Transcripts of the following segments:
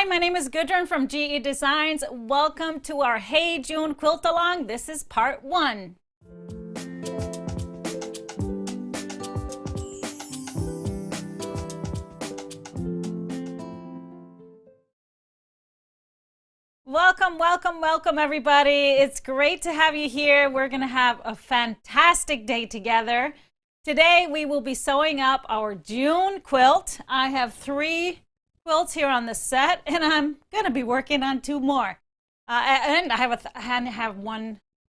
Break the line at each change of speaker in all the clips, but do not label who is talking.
Hi, my name is Gudrun from GE Designs. Welcome to our Hey June Quilt Along. This is part 1. Welcome everybody. It's great to have you here. We're going to have a fantastic day together. Today we will be sewing up our June quilt. I have 3 quilts here on the set, and I'm going to be working on 2 more. And I have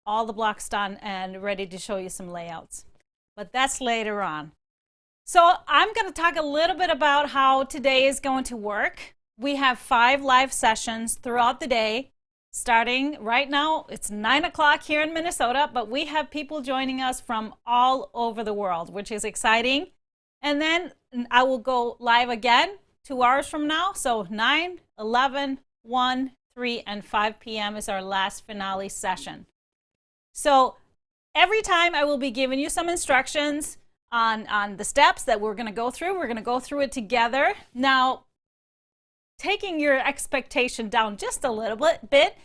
all the blocks done and ready to show you some layouts. But that's later on. So I'm going to talk a little bit about how today is going to work. We have 5 live sessions throughout the day. Starting right now, it's 9 o'clock here in Minnesota, but we have people joining us from all over the world, which is exciting. And then I will go live again 2 hours from now. So 9, 11, 1, 3, and 5 p.m. is our last finale session. So every time I will be giving you some instructions on the steps that we're going to go through. We're going to go through it together. Now, taking your expectation down just a little bit,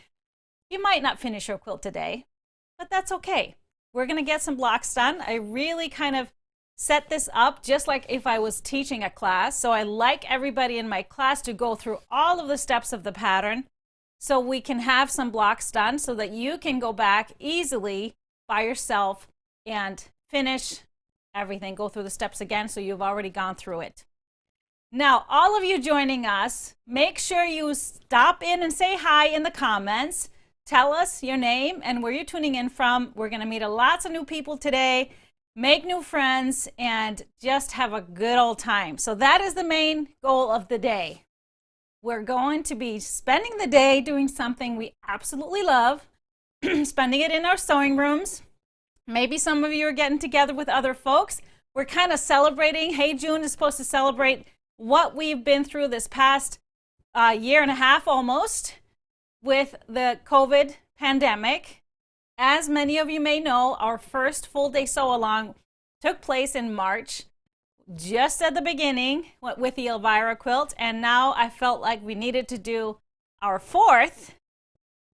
you might not finish your quilt today, but that's okay. We're going to get some blocks done. I really kind of set this up just like if I was teaching a class. So I like everybody in my class to go through all of the steps of the pattern so we can have some blocks done so that you can go back easily by yourself and finish everything, go through the steps again so you've already gone through it. Now, all of you joining us, make sure you stop in and say hi in the comments. Tell us your name and where you're tuning in from. We're going to meet lots of new people today, make new friends, and just have a good old time. So that is the main goal of the day. We're going to be spending the day doing something we absolutely love, spending it in our sewing rooms. Maybe some of you are getting together with other folks. We're kind of celebrating. Hey June is supposed to celebrate what we've been through this past year and a half almost with the COVID pandemic. As many of you may know, our first full day sew along took place in March, just at the beginning with the Elvira quilt, and now I felt like we needed to do our 4th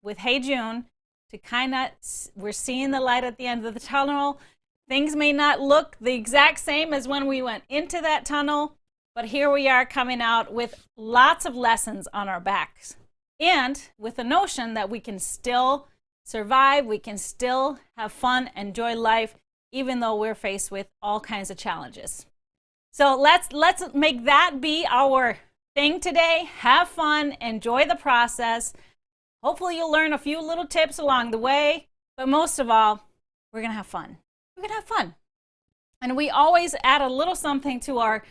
with Hey June to kind of, we're seeing the light at the end of the tunnel. Things may not look the exact same as when we went into that tunnel, but here we are coming out with lots of lessons on our backs and with the notion that we can still survive, we can still have fun, enjoy life, even though we're faced with all kinds of challenges. So let's make that be our thing today. Have fun, enjoy the process. Hopefully you'll learn a few little tips along the way, but most of all, we're gonna have fun. We're gonna have fun. And we always add a little something to our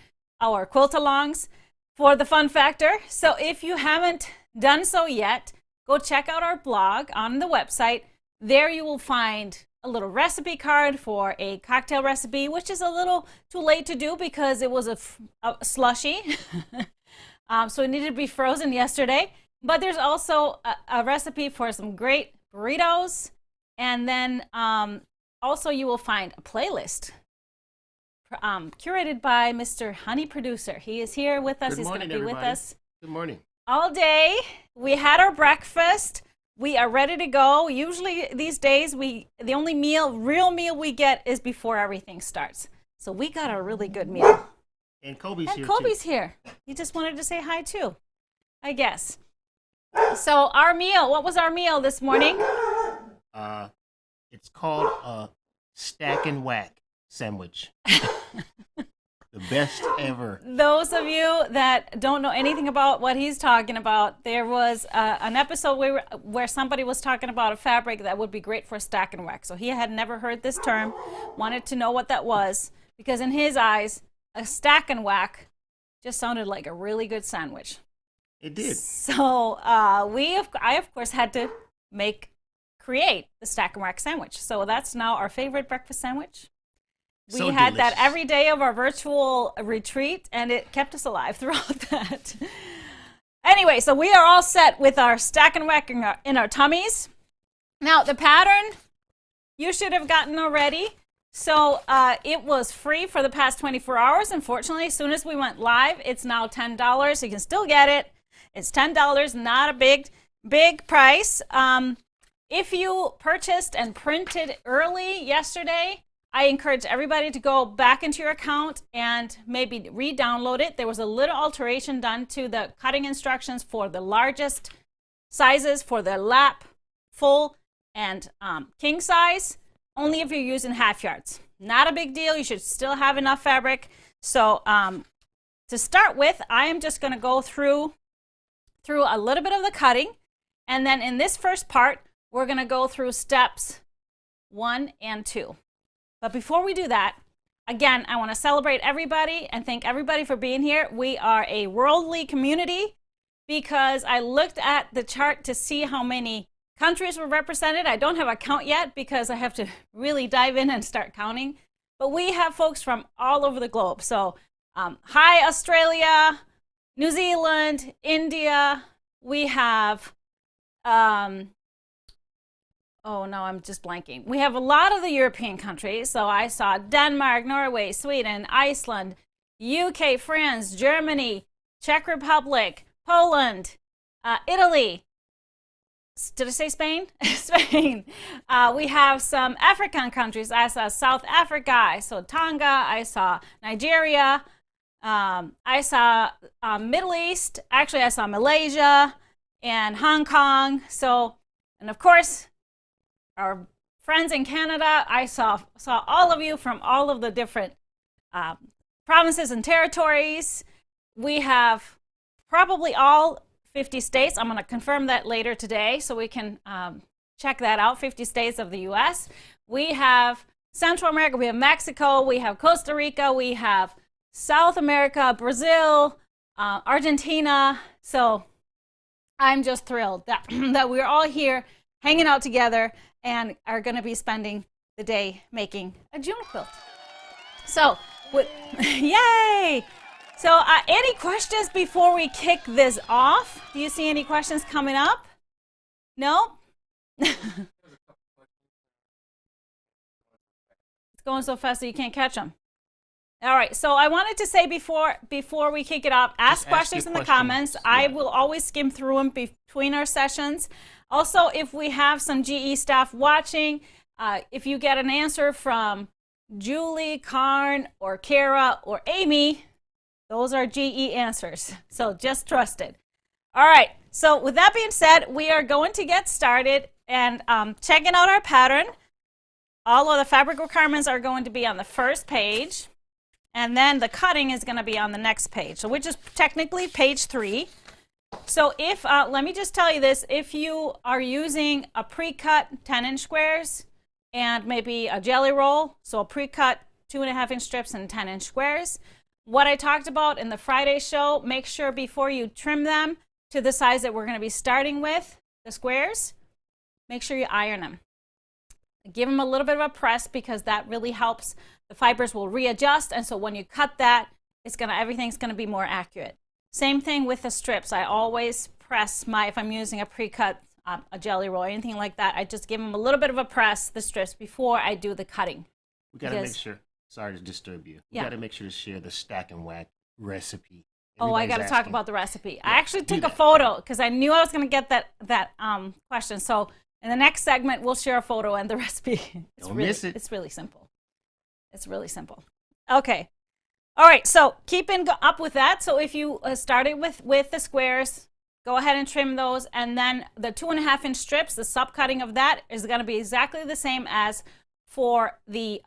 quilt alongs for the fun factor. So if you haven't done so yet, go check out our blog on the website. There you will find a little recipe card for a cocktail recipe, which is a little too late to do because it was a slushy. So it needed to be frozen yesterday. But there's also a recipe for some great burritos. And then also you will find a playlist curated by Mr. Honey Producer. He is here with us. He's going to be with us.
Good morning.
All day. We had our breakfast. We are ready to go. Usually these days, the only real meal we get is before everything starts. So we got a really good meal.
And Kobe's here
Kobe's
too.
here. He just wanted to say hi too, I guess. So our meal, what was our meal this morning?
It's called a stack and whack sandwich. The best ever.
Those of you that don't know anything about what he's talking about, there was an episode where somebody was talking about a fabric that would be great for a stack and whack. So he had never heard this term, wanted to know what that was, because in his eyes, a stack and whack just sounded like a really good sandwich.
It did.
So I of course had to create the stack and whack sandwich. So that's now our favorite breakfast sandwich. We
So
had
delicious.
that every day of our virtual retreat, and it kept us alive throughout that. Anyway, so we are all set with our stack and whack in our tummies. Now, the pattern you should have gotten already. So it was free for the past 24 hours. Unfortunately, as soon as we went live, it's now $10. You can still get it. It's $10, not a big price. If you purchased and printed early yesterday, I encourage everybody to go back into your account and maybe re-download it. There was a little alteration done to the cutting instructions for the largest sizes for the lap, full, and king size, only if you're using half yards. Not a big deal. You should still have enough fabric. So to start with, I am just going to go through a little bit of the cutting. And then in this first part, we're going to go through steps 1 and 2. But before we do that, again, I want to celebrate everybody and thank everybody for being here. We are a worldly community because I looked at the chart to see how many countries were represented. I don't have a count yet because I have to really dive in and start counting. But we have folks from all over the globe. So hi, Australia, New Zealand, India. We have, oh no, I'm just blanking. We have a lot of the European countries. So I saw Denmark, Norway, Sweden, Iceland, UK, France, Germany, Czech Republic, Poland, Italy. Did I say Spain? Spain. We have some African countries. I saw South Africa. I saw Tonga. I saw Nigeria. I saw Middle East. Actually, I saw Malaysia and Hong Kong. So, and of course, our friends in Canada. I saw all of you from all of the different provinces and territories. We have probably all 50 states. I'm going to confirm that later today so we can check that out. 50 states of the U.S. We have Central America. We have Mexico. We have Costa Rica. We have South America, Brazil, Argentina. So I'm just thrilled that, that we're all here hanging out together and are going to be spending the day making a June quilt. So, yay! So any questions before we kick this off? Do you see any questions coming up? No? It's going so fast that you can't catch them. All right, so I wanted to say before we kick it off, ask questions in the comments. Yeah. I will always skim through them between our sessions. Also, if we have some GE staff watching, if you get an answer from Julie, Karn, or Kara, or Amy, those are GE answers, so just trust it. All right, so with that being said, we are going to get started and checking out our pattern. All of the fabric requirements are going to be on the first page, and then the cutting is going to be on the next page, so which is technically page 3. So if, let me just tell you this, if you are using a pre-cut 10-inch squares and maybe a jelly roll, so a pre-cut 2.5-inch strips and 10-inch squares, what I talked about in the Friday show, make sure before you trim them to the size that we're going to be starting with, the squares, make sure you iron them. Give them a little bit of a press because that really helps. The fibers will readjust, and so when you cut that, everything's going to be more accurate. Same thing with the strips. I always press if I'm using a pre-cut, a jelly roll, or anything like that, I just give them a little bit of a press, the strips, before I do the cutting.
We got to make sure. Sorry to disturb you. We got to make sure to share the stack and whack recipe.
I got to talk about the recipe. Yeah, I actually took a photo because I knew I was going to get that question. So in the next segment, we'll share a photo and the recipe.
Don't miss it.
It's really simple. It's really simple. Okay. All right. So keeping up with that. So if you started with the squares, go ahead and trim those. And then the 2.5-inch strips, the subcutting of that is going to be exactly the same as for the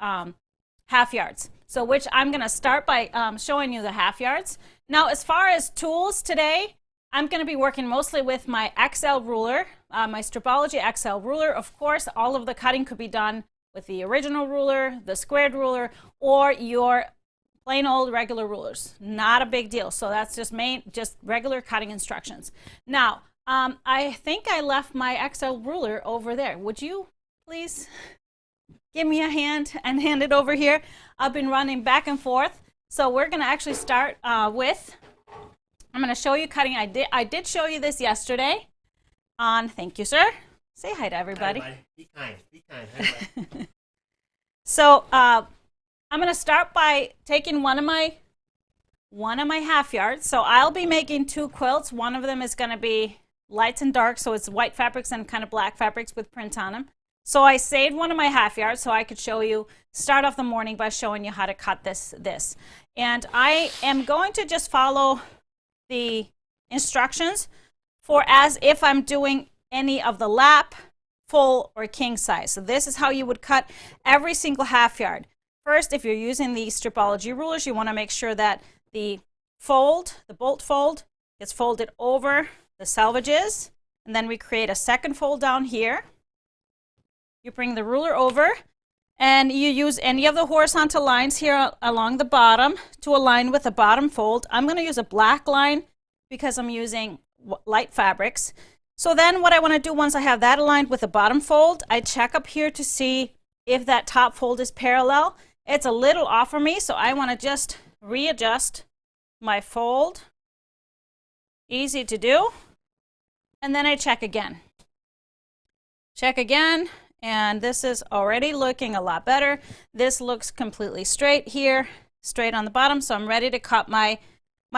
half yards. So which I'm going to start by showing you the half yards. Now, as far as tools today, I'm going to be working mostly with my XL ruler, my Stripology XL ruler. Of course, all of the cutting could be done with the original ruler, the squared ruler, or your plain old regular rulers. Not a big deal. So that's just regular cutting instructions. Now, I think I left my XL ruler over there. Would you please give me a hand and hand it over here? I've been running back and forth. So we're going to actually start with, I'm going to show you cutting. I did show you this yesterday on, thank you, sir. Say hi to everybody.
Hi, be kind. Be kind. Hi,
so I'm going to start by taking one of one of my half yards. So I'll be making 2 quilts. One of them is going to be lights and dark, so it's white fabrics and kind of black fabrics with print on them. So I saved one of my half yards so I could show you, start off the morning by showing you how to cut this. And I am going to just follow the instructions for as if I'm doing any of the lap, full, or king size. So this is how you would cut every single half yard. First, if you're using the stripology rulers, you want to make sure that the fold, the bolt fold, gets folded over the selvages, and then we create a second fold down here. You bring the ruler over, and you use any of the horizontal lines here along the bottom to align with the bottom fold. I'm going to use a black line because I'm using light fabrics. So then what I want to do once I have that aligned with the bottom fold, I check up here to see if that top fold is parallel. It's a little off for me, so I want to just readjust my fold. Easy to do. And then I check again. Check again. And this is already looking a lot better. This looks completely straight here, straight on the bottom. So I'm ready to cut my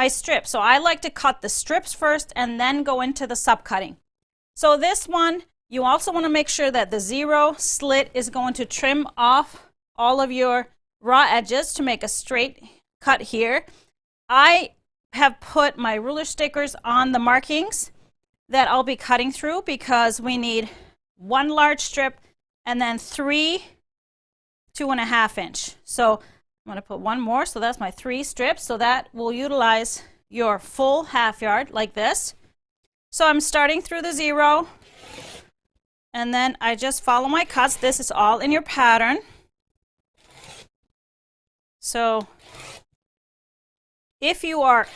strips. So I like to cut the strips first and then go into the subcutting. So this one, you also want to make sure that the 0 slit is going to trim off all of your raw edges to make a straight cut here. I have put my ruler stickers on the markings that I'll be cutting through because we need 1 large strip and then 3 2.5 inch. So I'm going to put 1 more, so that's my 3 strips. So that will utilize your full half yard like this. So I'm starting through the 0, and then I just follow my cuts. This is all in your pattern. So if you are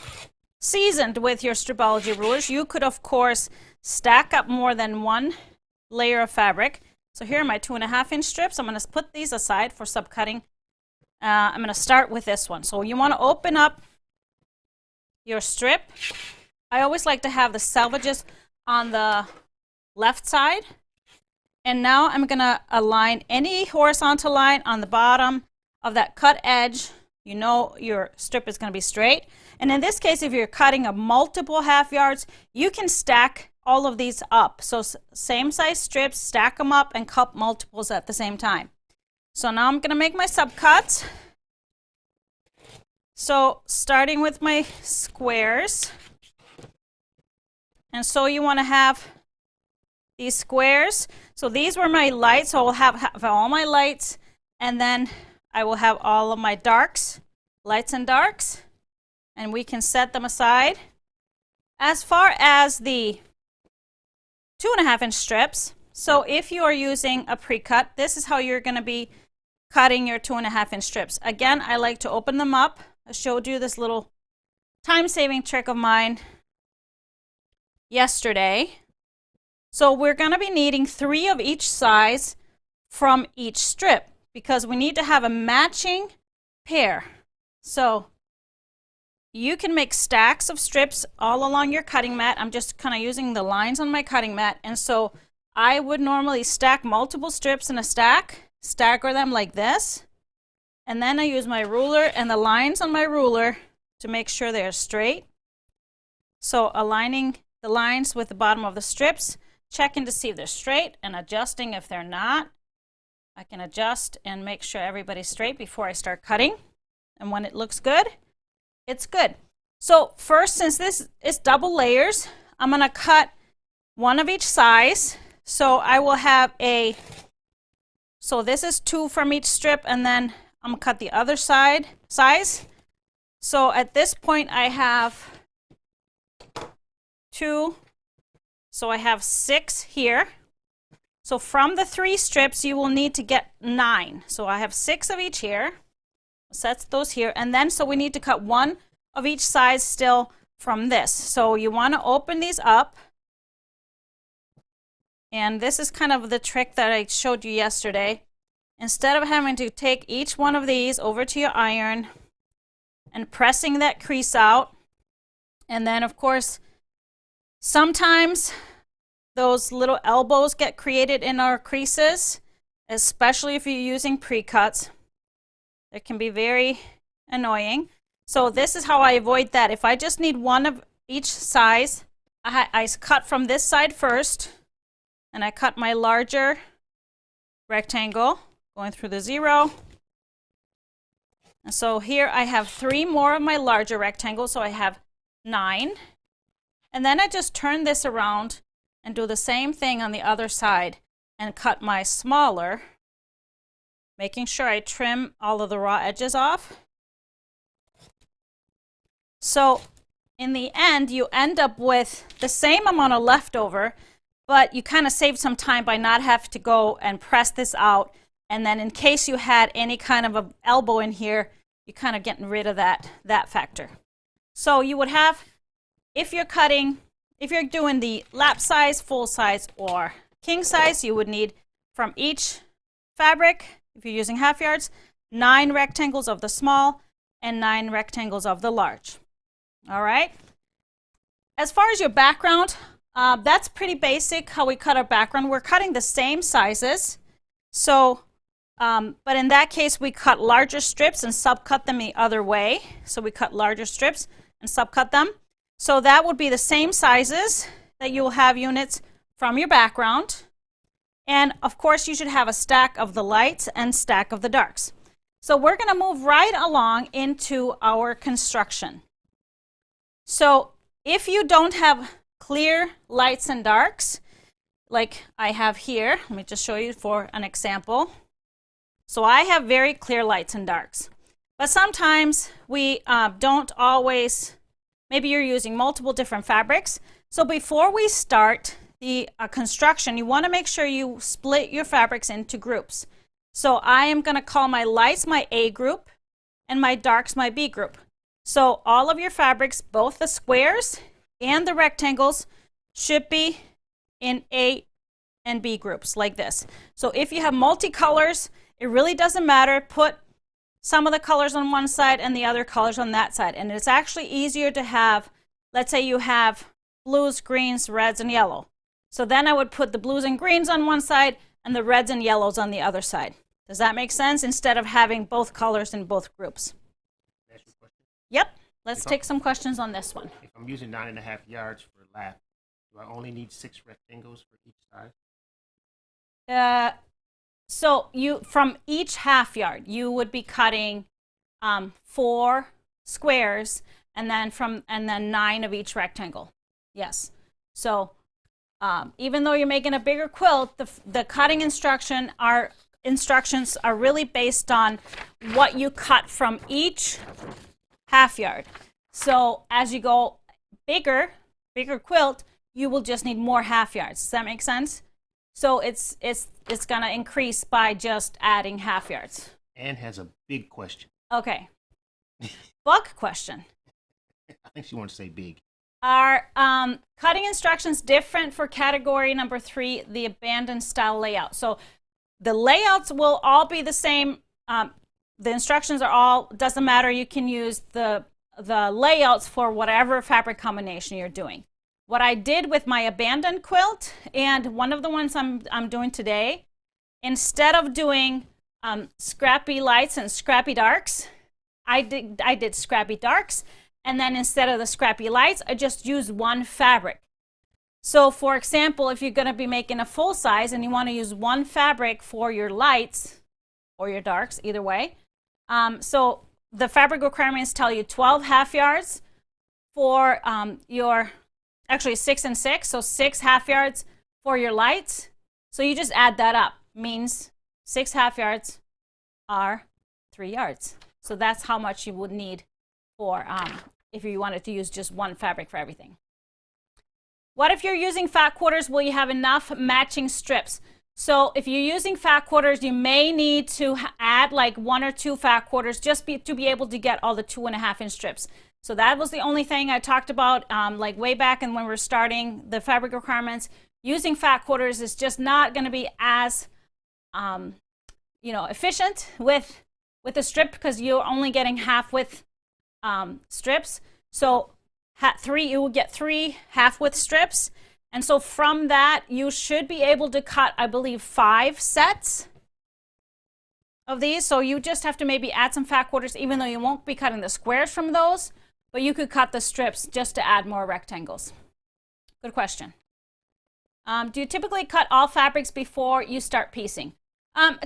seasoned with your stripology rulers, you could of course stack up more than 1 layer of fabric. So here are my 2.5 inch strips. I'm going to put these aside for subcutting. I'm going to start with this one. So you want to open up your strip. I always like to have the selvages on the left side. And now I'm going to align any horizontal line on the bottom of that cut edge. You know your strip is going to be straight. And in this case, if you're cutting a multiple half yards, you can stack all of these up. So same size strips, stack them up and cut multiples at the same time. So now I'm going to make my subcuts. So starting with my squares. And so you want to have these squares. So these were my lights. So I'll have all my lights, and then I will have all of my darks, lights and darks, and we can set them aside. As far as the 2.5 inch strips, so if you are using a pre-cut, this is how you're going to be cutting your 2.5 inch strips. Again, I like to open them up. I showed you this little time-saving trick of mine yesterday. So we're going to be needing 3 of each size from each strip because we need to have a matching pair. So you can make stacks of strips all along your cutting mat. I'm just kind of using the lines on my cutting mat. And so I would normally stack multiple strips in a stack, stagger them like this. And then I use my ruler and the lines on my ruler to make sure they're straight. So aligning the lines with the bottom of the strips, checking to see if they're straight and adjusting if they're not. I can adjust and make sure everybody's straight before I start cutting. And when it looks good, it's good. So first, since this is double layers, I'm going to cut 1 of each size. So I will have so this is 2 from each strip, and then I'm going to cut the other size. So at this point I have 2, so I have 6 here. So from the 3 strips, you will need to get 9. So I have 6 of each here. Set those here. And then, so we need to cut 1 of each size still from this. So you want to open these up. And this is kind of the trick that I showed you yesterday. Instead of having to take each one of these over to your iron and pressing that crease out, and then of course, sometimes those little elbows get created in our creases, especially if you're using pre-cuts. It can be very annoying. So this is how I avoid that. If I just need one of each size, I cut from this side first, and I cut my larger rectangle going through the 0. And so here I have 3 more of my larger rectangles, so I have 9. And then I just turn this around and do the same thing on the other side and cut my smaller, making sure I trim all of the raw edges off. So in the end, you end up with the same amount of leftover, but you kind of save some time by not having to go and press this out. And then in case you had any kind of an elbow in here, you're kind of getting rid of that factor. So you would have, if you're doing the lap size, full size, or king size, you would need from each fabric, if you're using half yards, 9 rectangles of the small and 9 rectangles of the large. All right. As far as your background, that's pretty basic how we cut our background. We're cutting the same sizes. So, but in that case, we cut larger strips and subcut them the other way. So we cut larger strips and subcut them. So that would be the same sizes that you will have units from your background. And of course, you should have a stack of the lights and stack of the darks. So we're going to move right along into our construction. So if you don't have clear lights and darks, like I have here, let me just show you for an example. So I have very clear lights and darks, but sometimes we don't always, maybe you're using multiple different fabrics. So before we start the construction, you want to make sure you split your fabrics into groups. So I am going to call my lights my A group and my darks my B group. So all of your fabrics, both the squares and the rectangles, should be in A and B groups like this. So if you have multicolors, it really doesn't matter. Put some of the colors on one side and the other colors on that side. And it's actually easier to have, let's say you have blues, greens, reds, and yellow. So then I would put the blues and greens on one side and the reds and yellows on the other side. Does that make sense? Instead of having both colors in both groups. Yep. Let's take some questions on this one.
If I'm using 9.5 yards for lap, do I only need 6 rectangles for each side?
So you, from each half yard, you would be cutting 4 squares and then 9 of each rectangle. Yes. So even though you're making a bigger quilt, the cutting instructions are really based on what you cut from each half yard. So as you go bigger quilt, you will just need more half yards. Does that make sense? So it's going to increase by just adding half yards.
Anne has a big question.
Okay. Buck question.
I think she wants to say big.
Are cutting instructions different for category number 3, the abandoned style layout? So the layouts will all be the same. The instructions are all, doesn't matter. You can use the layouts for whatever fabric combination you're doing. What I did with my abandoned quilt and one of the ones I'm doing today, instead of doing scrappy lights and scrappy darks, I did scrappy darks, and then instead of the scrappy lights, I just used one fabric. So for example, if you're going to be making a full size and you want to use one fabric for your lights or your darks, either way, so the fabric requirements tell you 12 half yards for your, actually 6 and 6, so 6 half yards for your lights. So you just add that up. Means 6 half yards are 3 yards. So that's how much you would need for if you wanted to use just one fabric for everything. What if you're using fat quarters? Will you have enough matching strips? So if you're using fat quarters, you may need to add like 1 or 2 fat quarters just to be able to get all the 2.5-inch strips. So that was the only thing I talked about like way back and when we're starting the fabric requirements. Using fat quarters is just not going to be as efficient with the strip because you're only getting half width strips. So you will get 3 half width strips. And so from that, you should be able to cut, I believe, 5 sets. of these. So you just have to maybe add some fat quarters, even though you won't be cutting the squares from those, but you could cut the strips just to add more rectangles. Good question. Do you typically cut all fabrics before you start piecing?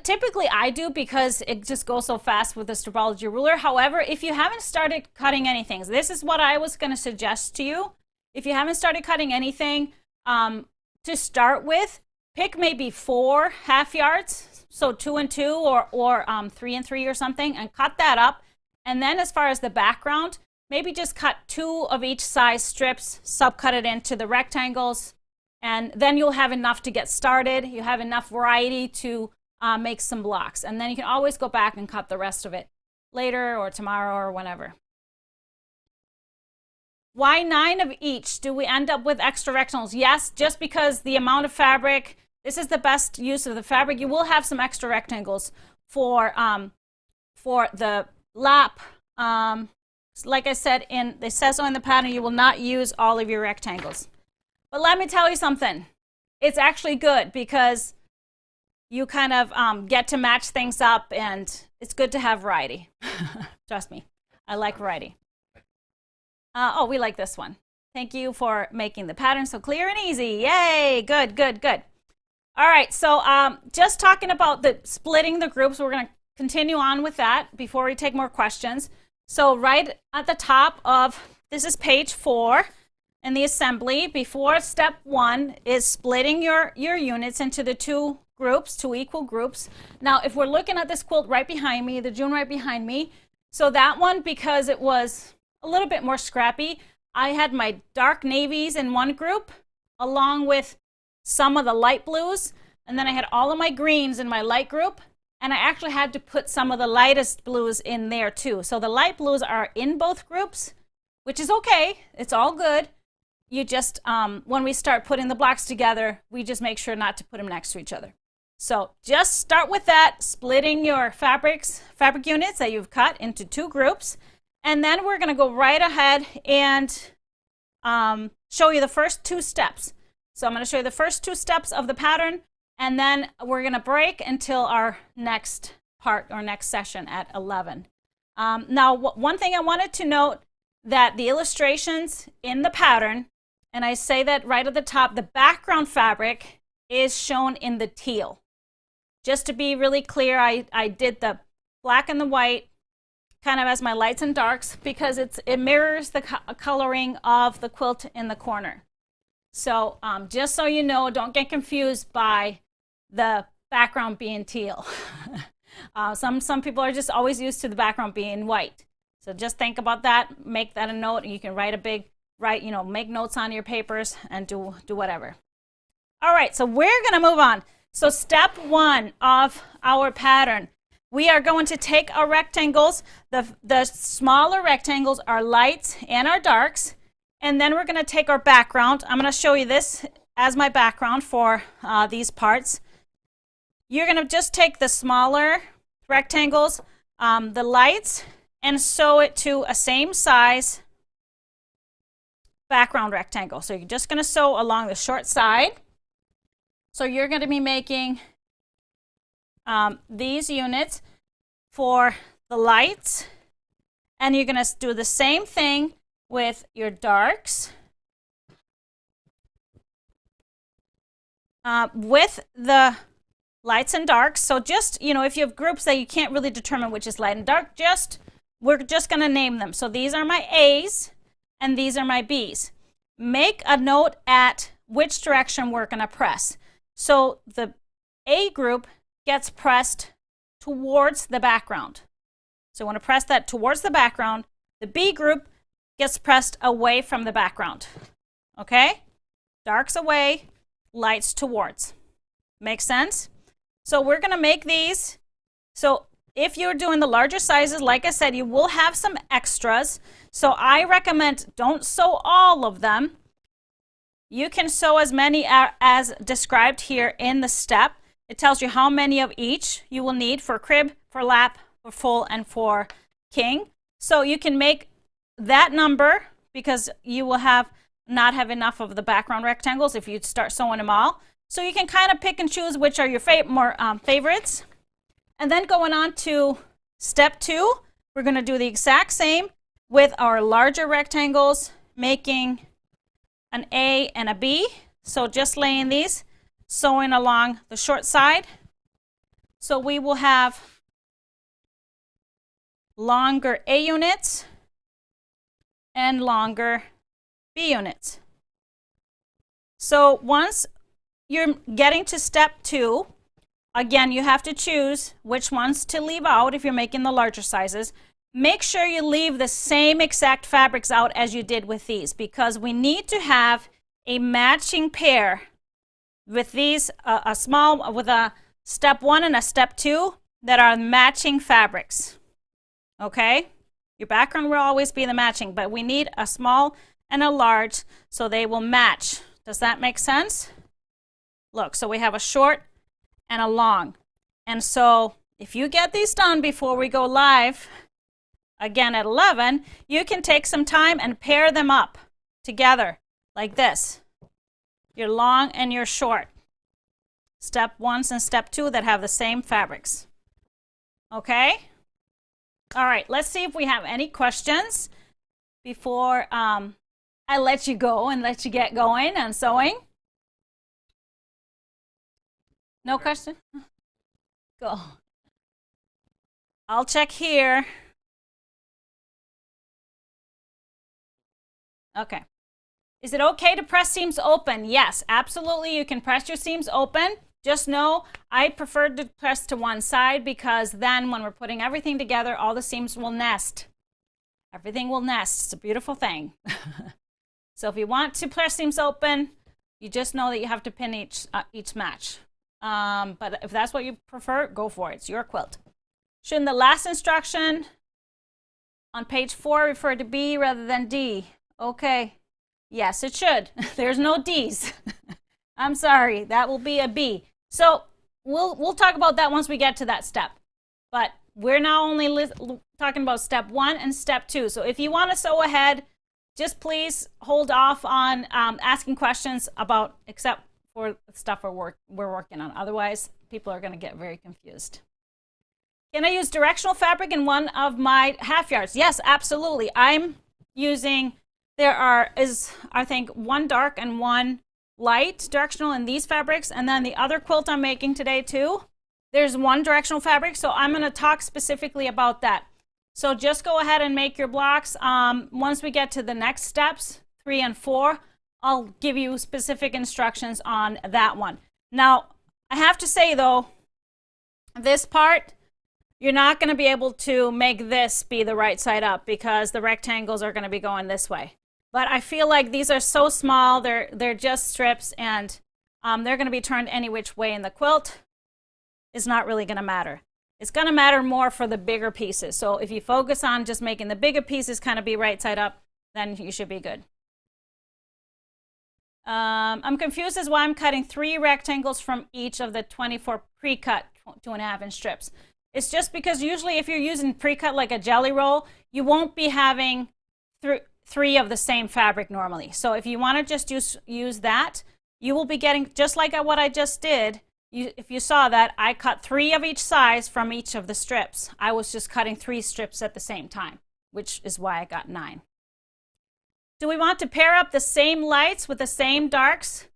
Typically I do, because it just goes so fast with the Stripology ruler. However, if you haven't started cutting anything, this is what I was going to suggest to you. If you haven't started cutting anything, to start with, pick maybe 4 half yards, so 2 and 2 or 3 and 3 or something, and cut that up. And then as far as the background, maybe just cut 2 of each size strips, subcut it into the rectangles, and then you'll have enough to get started. You have enough variety to make some blocks, and then you can always go back and cut the rest of it later or tomorrow or whenever. Why 9 of each? Do we end up with extra rectangles? Yes, just because the amount of fabric, this is the best use of the fabric. You will have some extra rectangles for the lap. Like I said, it says so in the pattern, you will not use all of your rectangles. But let me tell you something. It's actually good, because you kind of get to match things up, and it's good to have variety. Trust me, I like variety. Oh, we like this one. Thank you for making the pattern so clear and easy. Yay, good, good, good. All right, so just talking about the splitting the groups, we're going to continue on with that before we take more questions. So right at the top of, this is page 4 in the assembly, before step 1 is splitting your units into the 2 groups, 2 equal groups. Now, if we're looking at this quilt right behind me, the June right behind me, so that one, because it was a little bit more scrappy, I had my dark navies in one group along with some of the light blues, and then I had all of my greens in my light group, and I actually had to put some of the lightest blues in there too. So the light blues are in both groups, which is okay. It's all good. You just, when we start putting the blocks together, we just make sure not to put them next to each other. So just start with that, splitting your fabric units that you've cut into 2 groups. And then we're going to go right ahead and show you the first 2 steps. So I'm going to show you the first 2 steps of the pattern, and then we're going to break until our next part or next session at 11. Now, one thing I wanted to note, that the illustrations in the pattern, and I say that right at the top, the background fabric is shown in the teal. Just to be really clear, I did the black and the white kind of as my lights and darks, because it mirrors the coloring of the quilt in the corner. So just so you know, don't get confused by the background being teal. Some people are just always used to the background being white. So just think about that, make that a note, and you can write make notes on your papers and do whatever. All right, so we're gonna move on. So step 1 of our pattern, we are going to take our rectangles. The smaller rectangles are lights and our darks. And then we're going to take our background. I'm going to show you this as my background for these parts. You're going to just take the smaller rectangles, the lights, and sew it to a same size background rectangle. So you're just going to sew along the short side. So you're going to be making these units for the lights, and you're going to do the same thing with your darks. With the lights and darks, so just, if you have groups that you can't really determine which is light and dark, we're just going to name them. So these are my A's and these are my B's. Make a note at which direction we're going to press. So the A group gets pressed towards the background. So I want to press that towards the background. The B group gets pressed away from the background. Okay? Darks away, lights towards. Make sense? So we're going to make these. So if you're doing the larger sizes, like I said, you will have some extras. So I recommend don't sew all of them. You can sew as many as described here in the step. It tells you how many of each you will need for crib, for lap, for full, and for king. So you can make that number because you will not have enough of the background rectangles if you start sewing them all. So you can kind of pick and choose which are your favorites. And then going on to step 2, we're going to do the exact same with our larger rectangles, making an A and a B. So just laying these, sewing along the short side. So we will have longer A units and longer B units. So once you're getting to step 2, again, you have to choose which ones to leave out if you're making the larger sizes. Make sure you leave the same exact fabrics out as you did with these, because we need to have a matching pair with these, with a step 1 and a step 2 that are matching fabrics. Okay? Your background will always be the matching, but we need a small and a large so they will match. Does that make sense? Look, so we have a short and a long. And so if you get these done before we go live again at 11, you can take some time and pair them up together like this. Your long and your short. Step 1s and step 2 that have the same fabrics. Okay? All right, let's see if we have any questions before I let you go and let you get going and sewing. No question? Go. I'll check here. Okay. Is it okay to press seams open? Yes, absolutely. You can press your seams open. Just know I prefer to press to one side because then when we're putting everything together, all the seams will nest. Everything will nest. It's a beautiful thing. So if you want to press seams open, you just know that you have to pin each match. But if that's what you prefer, go for it. It's your quilt. Shouldn't the last instruction on page 4 refer to B rather than D? Okay. Yes, it should. There's no D's. I'm sorry. That will be a B. So we'll talk about that once we get to that step. But we're now only talking about step 1 and step 2. So if you want to sew ahead, just please hold off on asking questions about, except for stuff we're working on. Otherwise, people are going to get very confused. Can I use directional fabric in one of my half yards? Yes, absolutely. I'm using, I think, one dark and one light directional in these fabrics, and then the other quilt I'm making today too, there's one directional fabric, so I'm going to talk specifically about that. So just go ahead and make your blocks. Once we get to the next steps, 3 and 4, I'll give you specific instructions on that one. Now, I have to say though, this part, you're not going to be able to make this be the right side up because the rectangles are going to be going this way. But I feel like these are so small, they're just strips, and they're going to be turned any which way in the quilt. It's not really going to matter. It's going to matter more for the bigger pieces. So if you focus on just making the bigger pieces kind of be right side up, then you should be good. I'm confused as why I'm cutting 3 rectangles from each of the 24 pre-cut 2.5 inch strips. It's just because usually if you're using pre-cut like a jelly roll, you won't be having 3 of the same fabric normally. So if you want to just use that, you will be getting, just like what I just did, if you saw that, I cut 3 of each size from each of the strips. I was just cutting 3 strips at the same time, which is why I got 9. Do we want to pair up the same lights with the same darks,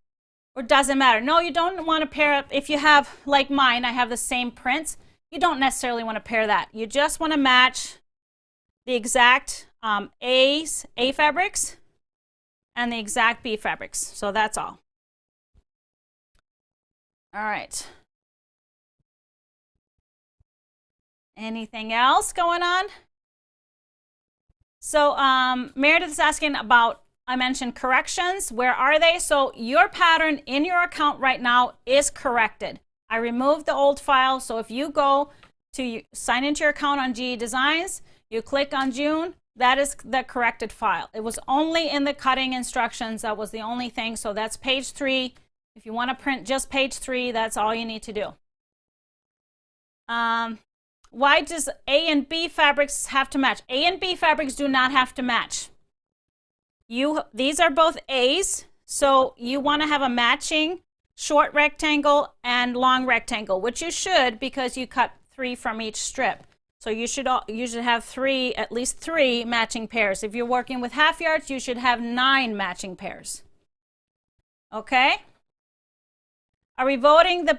or does it matter? No, you don't want to pair up. If you have, like mine, I have the same prints, you don't necessarily want to pair that. You just want to match the exact A fabrics and the exact B fabrics. So that's all. All right. Anything else going on? So Meredith is asking about, I mentioned corrections. Where are they? So your pattern in your account right now is corrected. I removed the old file. So if you go to sign into your account on GE Designs, you click on June, that is the corrected file. It was only in the cutting instructions. That was the only thing. So that's page 3. If you want to print just page 3, that's all you need to do. Why does A and B fabrics have to match? A and B fabrics do not have to match. These are both A's, so you want to have a matching short rectangle and long rectangle, which you should because you cut 3 from each strip. So you should have at least 3 matching pairs. If you're working with half yards, you should have 9 matching pairs. Okay? Are we voting the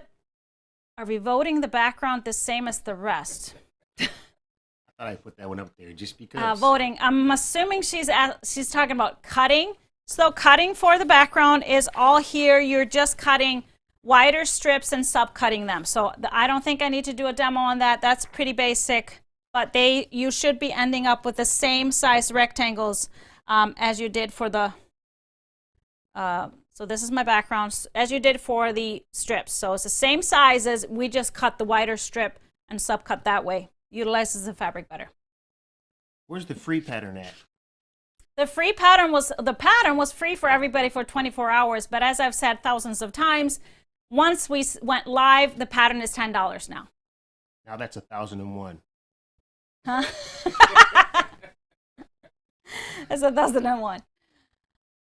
background the same as the rest?
I thought I put that one up there just because.
Voting. I'm assuming she's talking about cutting. So cutting for the background is all here. You're just cutting wider strips and subcutting them. So I don't think I need to do a demo on that. That's pretty basic. But you should be ending up with the same size rectangles as you did for the. So this is my background, as you did for the strips. So it's the same size as we just cut the wider strip and subcut that way. Utilizes the fabric better.
Where's the free pattern at?
The pattern was free for everybody for 24 hours, but as I've said thousands of times, once we went live, the pattern is $10 now.
Now that's 1,001.
Huh? That's 1,001.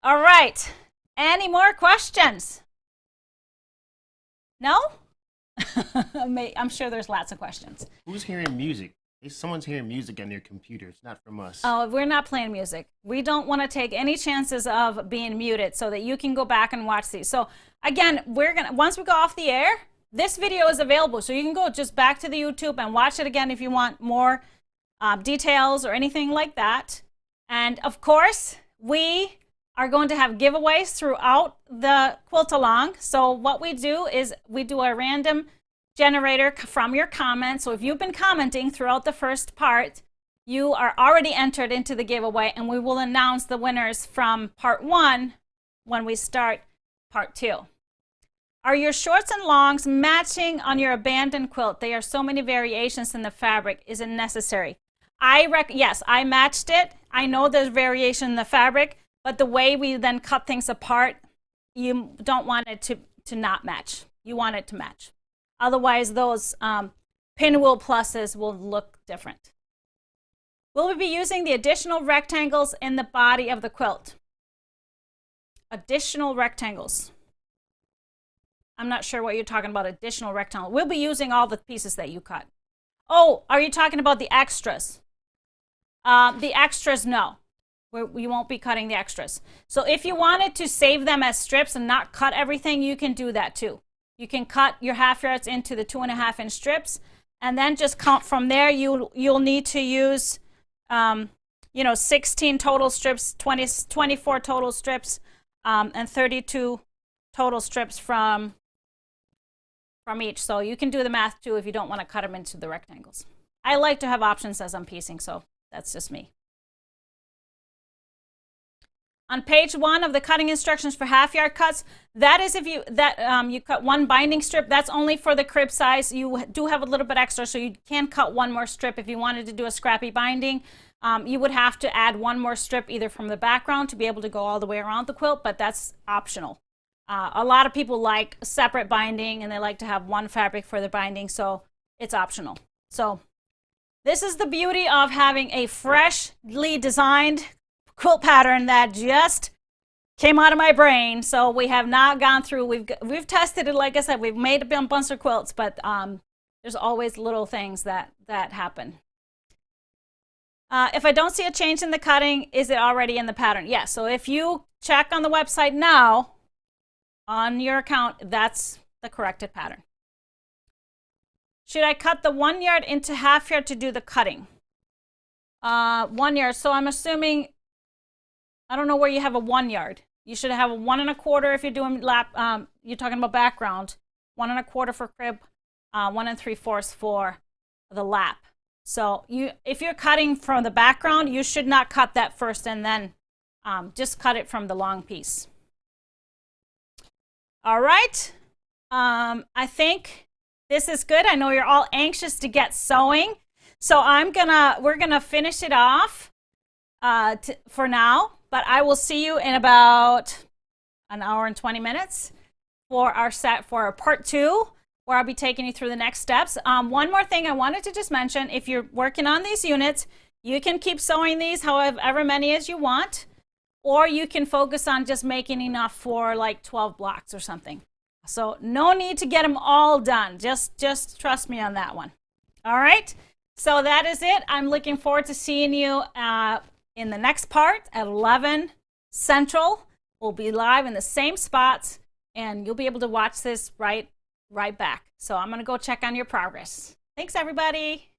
All right. Any more questions? No? I'm sure there's lots of questions.
Who's hearing music? Someone's hearing music on their computer. It's not from us.
Oh, we're not playing music. We don't want to take any chances of being muted so that you can go back and watch these. So again, once we go off the air, this video is available. So you can go just back to the YouTube and watch it again if you want more details or anything like that. And of course, we are going to have giveaways throughout the quilt along. So what we do is we do a random generator from your comments. So if you've been commenting throughout the first part, you are already entered into the giveaway, and we will announce the winners from part 1 when we start part 2. Are your shorts and longs matching on your abandoned quilt? There are so many variations in the fabric. Is it necessary? Yes, I matched it. I know there's variation in the fabric, but the way we then cut things apart, you don't want it to not match. You want it to match. Otherwise, those pinwheel pluses will look different. Will we be using the additional rectangles in the body of the quilt? Additional rectangles. I'm not sure what you're talking about, additional rectangle. We'll be using all the pieces that you cut. Oh, are you talking about the extras? The extras, no. We won't be cutting the extras. So if you wanted to save them as strips and not cut everything, you can do that too. You can cut your half yards into the 2.5-inch strips, and then just count from there. You'll need to use, 16 total strips, 24 total strips, and 32 total strips from each. So you can do the math too if you don't want to cut them into the rectangles. I like to have options as I'm piecing, so that's just me. On page 1 of the cutting instructions for half yard cuts, that is if you cut one binding strip. That's only for the crib size. You do have a little bit extra, so you can cut one more strip. If you wanted to do a scrappy binding, you would have to add one more strip either from the background to be able to go all the way around the quilt, but that's optional. A lot of people like separate binding, and they like to have one fabric for the binding, so it's optional. So this is the beauty of having a freshly designed quilt pattern that just came out of my brain. So we have not gone through, we've tested it, like I said, we've made a bunch of quilts, but there's always little things that happen. If I don't see a change in the cutting, is it already in the pattern? Yes. So if you check on the website now on your account, that's the corrected pattern. Should I cut the 1 yard into half yard to do the cutting? 1 yard. So I'm assuming, I don't know where you have a 1 yard. You should have a 1 1/4 if you're doing lap. You're talking about background. 1 1/4 for crib. 1 3/4 for the lap. So if you're cutting from the background, you should not cut that first and then just cut it from the long piece. All right. I think this is good. I know you're all anxious to get sewing, so we're gonna finish it off for now. But I will see you in about an hour and 20 minutes for our part 2, where I'll be taking you through the next steps. One more thing I wanted to just mention: if you're working on these units, you can keep sewing these however many as you want, or you can focus on just making enough for like 12 blocks or something. So no need to get them all done. Just trust me on that one. All right. So that is it. I'm looking forward to seeing you in the next part at 11 Central. We'll be live in the same spots, and you'll be able to watch this right back. So I'm going to go check on your progress. Thanks, everybody.